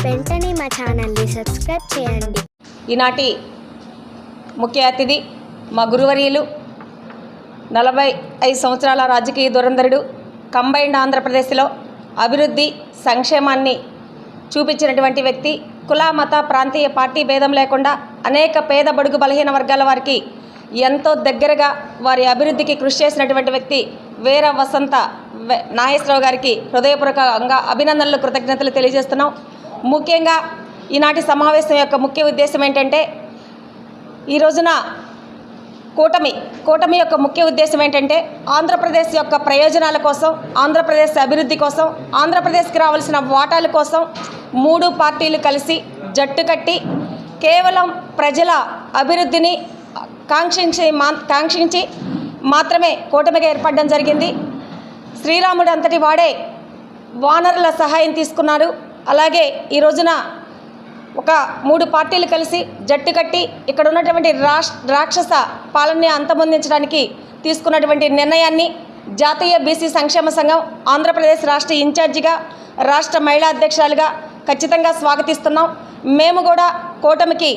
వెంటనే మా ఛానల్ని సబ్స్క్రైబ్ చేయండి. ఈనాటి ముఖ్య అతిథి మా గురువర్యులు 45 సంవత్సరాల రాజకీయ ధురంధరుడు, కంబైన్డ్ ఆంధ్రప్రదేశ్లో అభివృద్ధి సంక్షేమాన్ని చూపించినటువంటి వ్యక్తి, కుల మత ప్రాంతీయ పార్టీ భేదం లేకుండా అనేక పేద బడుగు బలహీన వర్గాల వారికి ఎంతో దగ్గరగా వారి అభివృద్ధికి కృషి చేసినటువంటి వ్యక్తి వీర వసంత నాగేశ్వరరావు గారికి హృదయపూర్వకంగా అభినందనలు, కృతజ్ఞతలు తెలియజేస్తున్నాం. ముఖ్యంగా ఈనాటి సమావేశం యొక్క ముఖ్య ఉద్దేశం ఏంటంటే, ఈ రోజున కూటమి యొక్క ముఖ్య ఉద్దేశం ఏంటంటే, ఆంధ్రప్రదేశ్ యొక్క ప్రయోజనాల కోసం, ఆంధ్రప్రదేశ్ అభివృద్ధి కోసం, ఆంధ్రప్రదేశ్కి రావాల్సిన వాటాల కోసం 3 పార్టీలు కలిసి జట్టు కట్టి కేవలం ప్రజల అభివృద్ధిని కాంక్షించి మాత్రమే కూటమిగా ఏర్పడడం జరిగింది. శ్రీరాముడు అంతటి వాడే వానరుల సహాయం తీసుకున్నారు. అలాగే ఈ రోజున ఒక 3 పార్టీలు కలిసి జట్టు కట్టి ఇక్కడ ఉన్నటువంటి రాక్షస పాలనని అంతమొందించడానికి తీసుకున్నటువంటి నిర్ణయాన్ని జాతీయ బీసీ సంక్షేమ సంఘం ఆంధ్రప్రదేశ్ రాష్ట్ర ఇన్ఛార్జిగా, రాష్ట్ర మహిళా అధ్యక్షురాలుగా ఖచ్చితంగా స్వాగతిస్తున్నాం. మేము కూడా కూటమికి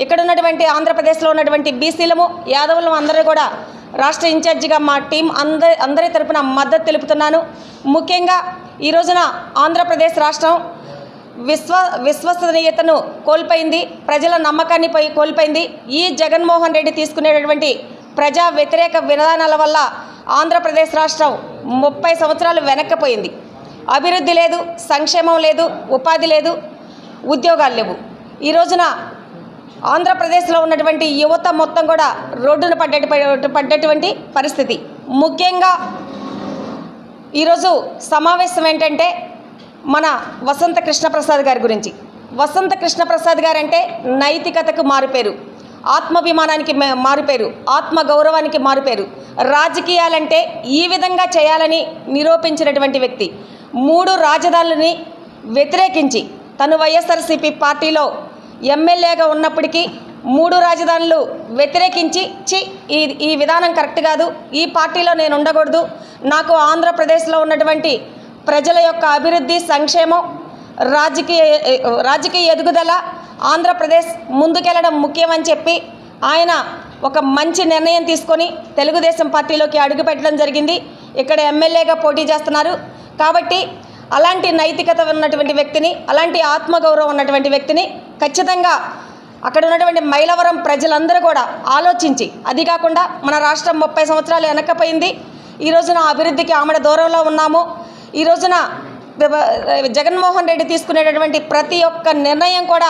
ఇక్కడ ఉన్నటువంటి ఆంధ్రప్రదేశ్లో ఉన్నటువంటి బీసీలము, యాదవులము అందరూ కూడా రాష్ట్ర ఇన్ఛార్జిగా మా టీం అందరి తరపున మద్దతు తెలుపుతున్నాను. ముఖ్యంగా ఈ రోజున ఆంధ్రప్రదేశ్ రాష్ట్రం విశ్వసనీయతను కోల్పోయింది, ప్రజల నమ్మకాన్ని కోల్పోయింది. ఈ జగన్మోహన్ రెడ్డి తీసుకునేటటువంటి ప్రజా వ్యతిరేక విధానాల వల్ల ఆంధ్రప్రదేశ్ రాష్ట్రం 30 సంవత్సరాలు వెనక్కిపోయింది. అభివృద్ధి లేదు, సంక్షేమం లేదు, ఉపాధి లేదు, ఉద్యోగాలు లేవు. ఈ రోజున ఆంధ్రప్రదేశ్లో ఉన్నటువంటి యువత మొత్తం కూడా రోడ్డున పడ్డటువంటి పరిస్థితి. ముఖ్యంగా ఈరోజు సమావేశం ఏంటంటే, మన వసంత కృష్ణప్రసాద్ గారి గురించి. వసంత కృష్ణప్రసాద్ గారు అంటే నైతికతకు మారుపేరు, ఆత్మాభిమానానికి మారుపేరు, ఆత్మగౌరవానికి మారుపేరు. రాజకీయాలంటే ఈ విధంగా చేయాలని నిరూపించినటువంటి వ్యక్తి. 3 రాజధానులని వ్యతిరేకించి, తను వైఎస్ఆర్సీపీ పార్టీలో ఎమ్మెల్యేగా ఉన్నప్పటికీ 3 రాజధానులు వ్యతిరేకించి, ఈ విధానం కరెక్ట్ కాదు, ఈ పార్టీలో నేను ఉండకూడదు, నాకు ఆంధ్రప్రదేశ్లో ఉన్నటువంటి ప్రజల యొక్క అభివృద్ధి, సంక్షేమం, రాజకీయ ఎదుగుదల, ఆంధ్రప్రదేశ్ ముందుకెళ్ళడం ముఖ్యమని చెప్పి ఆయన ఒక మంచి నిర్ణయం తీసుకొని తెలుగుదేశం పార్టీలోకి అడుగుపెట్టడం జరిగింది. ఇక్కడ ఎమ్మెల్యేగా పోటీ చేస్తున్నారు. కాబట్టి అలాంటి నైతికత ఉన్నటువంటి వ్యక్తిని, అలాంటి ఆత్మగౌరవం ఉన్నటువంటి వ్యక్తిని ఖచ్చితంగా అక్కడ ఉన్నటువంటి మైలవరం ప్రజలందరూ కూడా ఆలోచించి, అది కాకుండా మన రాష్ట్రం 30 సంవత్సరాలు వెనక్కిపోయింది, ఈ రోజున అభివృద్ధికి ఆమడ దూరంలో ఉన్నాము. ఈ రోజున జగన్మోహన్ రెడ్డి తీసుకునేటటువంటి ప్రతి ఒక్క నిర్ణయం కూడా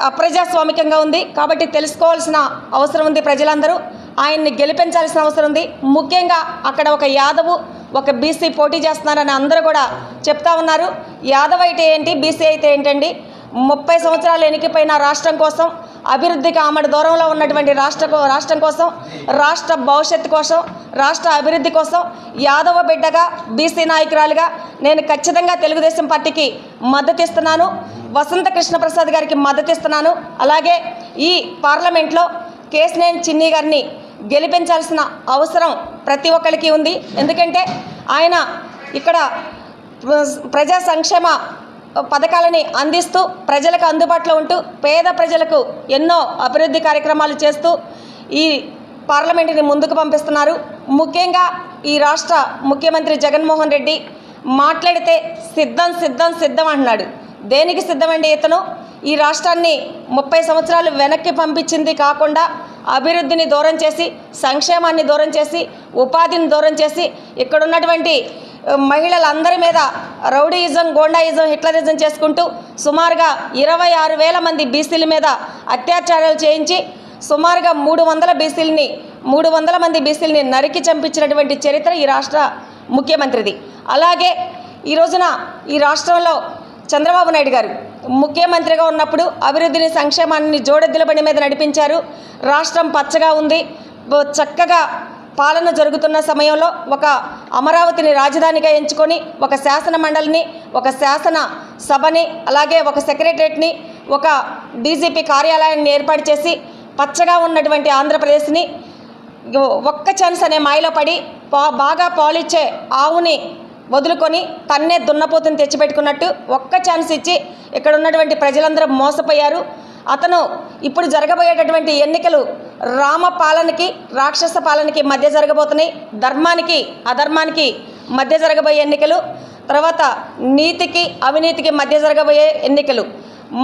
అప్రజాస్వామికంగా ఉంది. కాబట్టి తెలుసుకోవాల్సిన అవసరం ఉంది. ప్రజలందరూ ఆయన్ని గెలిపించాల్సిన అవసరం ఉంది. ముఖ్యంగా అక్కడ ఒక యాదవు, ఒక బీసీ పోటీ చేస్తున్నారని అందరూ కూడా చెప్తా ఉన్నారు. యాదవ్ అయితే ఏంటి, బీసీ అయితే ఏంటండి? 30 సంవత్సరాలు వెనక్కిపోయిన రాష్ట్రం కోసం, అభివృద్ధికి ఆమడ దూరంలో ఉన్నటువంటి రాష్ట్రం కోసం, రాష్ట్ర భవిష్యత్తు కోసం, రాష్ట్ర అభివృద్ధి కోసం యాదవ బిడ్డగా, బీసీ నాయకురాలుగా నేను ఖచ్చితంగా తెలుగుదేశం పార్టీకి మద్దతు ఇస్తున్నాను. వసంత కృష్ణప్రసాద్ గారికి మద్దతు ఇస్తున్నాను. అలాగే ఈ పార్లమెంట్లో కేశినేని చిన్ని గారిని గెలిపించాల్సిన అవసరం ప్రతి ఒక్కరికి ఉంది. ఎందుకంటే ఆయన ఇక్కడ ప్రజా సంక్షేమ పథకాలని అందిస్తూ, ప్రజలకు అందుబాటులో ఉంటూ, పేద ప్రజలకు ఎన్నో అభివృద్ధి కార్యక్రమాలు చేస్తూ ఈ పార్లమెంటుని ముందుకు పంపిస్తున్నారు. ముఖ్యంగా ఈ రాష్ట్ర ముఖ్యమంత్రి జగన్మోహన్ రెడ్డి మాట్లాడితే సిద్ధం అంటున్నాడు. దేనికి సిద్ధమండి ఇతను? ఈ రాష్ట్రాన్ని 30 సంవత్సరాలు వెనక్కి పంపించింది కాకుండా అభివృద్ధిని దూరం చేసి, సంక్షేమాన్ని దూరం చేసి, ఉపాధిని దూరం చేసి, ఇక్కడ ఉన్నటువంటి మహిళలందరి మీద రౌడీయిజం, గోండాయిజం, హిట్లరిజం చేసుకుంటూ సుమారుగా 26,000 మంది బీసీల మీద అత్యాచారాలు చేయించి సుమారుగా 300 మంది బీసీలని నరికి చంపించినటువంటి చరిత్ర ఈ రాష్ట్ర ముఖ్యమంత్రిది. అలాగే ఈ రోజున ఈ రాష్ట్రంలో చంద్రబాబు నాయుడు గారు ముఖ్యమంత్రిగా ఉన్నప్పుడు అభివృద్ధిని, సంక్షేమాన్ని జోడెద్దుల బండి మీద నడిపించారు. రాష్ట్రం పచ్చగా ఉంది, చక్కగా పాలన జరుగుతున్న సమయంలో ఒక అమరావతిని రాజధానిగా ఎంచుకొని, ఒక శాసన మండలిని, ఒక శాసన సభని, అలాగే ఒక సెక్రటరేట్ని, ఒక డీజీపీ కార్యాలయాన్ని ఏర్పాటు చేసి పచ్చగా ఉన్నటువంటి ఆంధ్రప్రదేశ్ని ఒక్క ఛాన్స్ అనే మాయలో పడి బాగా పాలిచ్చే ఆవుని వదులుకొని తన్నే దున్నపోతుని తెచ్చిపెట్టుకున్నట్టు ఒక్క ఛాన్స్ ఇచ్చి ఇక్కడ ఉన్నటువంటి ప్రజలందరూ మోసపోయారు. అతను ఇప్పుడు జరగబోయేటటువంటి ఎన్నికలు రామ పాలనకి రాక్షస పాలనకి మధ్య జరగబోతున్నాయి. ధర్మానికి అధర్మానికి మధ్య జరగబోయే ఎన్నికలు, తర్వాత నీతికి అవినీతికి మధ్య జరగబోయే ఎన్నికలు.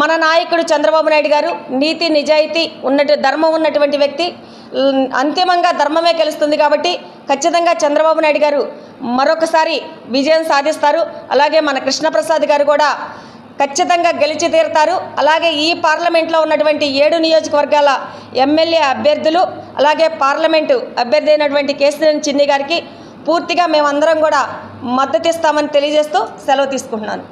మన నాయకుడు చంద్రబాబు నాయుడు గారు నీతి నిజాయితీ ధర్మం ఉన్నటువంటి వ్యక్తి. అంతిమంగా ధర్మమే గెలుస్తుంది కాబట్టి ఖచ్చితంగా చంద్రబాబు నాయుడు గారు మరొకసారి విజయం సాధిస్తారు. అలాగే మన కృష్ణప్రసాద్ గారు కూడా ఖచ్చితంగా గెలిచి తీరుతారు. అలాగే ఈ పార్లమెంట్లో ఉన్నటువంటి 7 నియోజకవర్గాల ఎమ్మెల్యే అభ్యర్థులు, అలాగే పార్లమెంటు అభ్యర్థి అయినటువంటి కేశినేని చిన్ని గారికి పూర్తిగా మేమందరం కూడా మద్దతు ఇస్తామని తెలియజేస్తూ సెలవు తీసుకుంటున్నాను.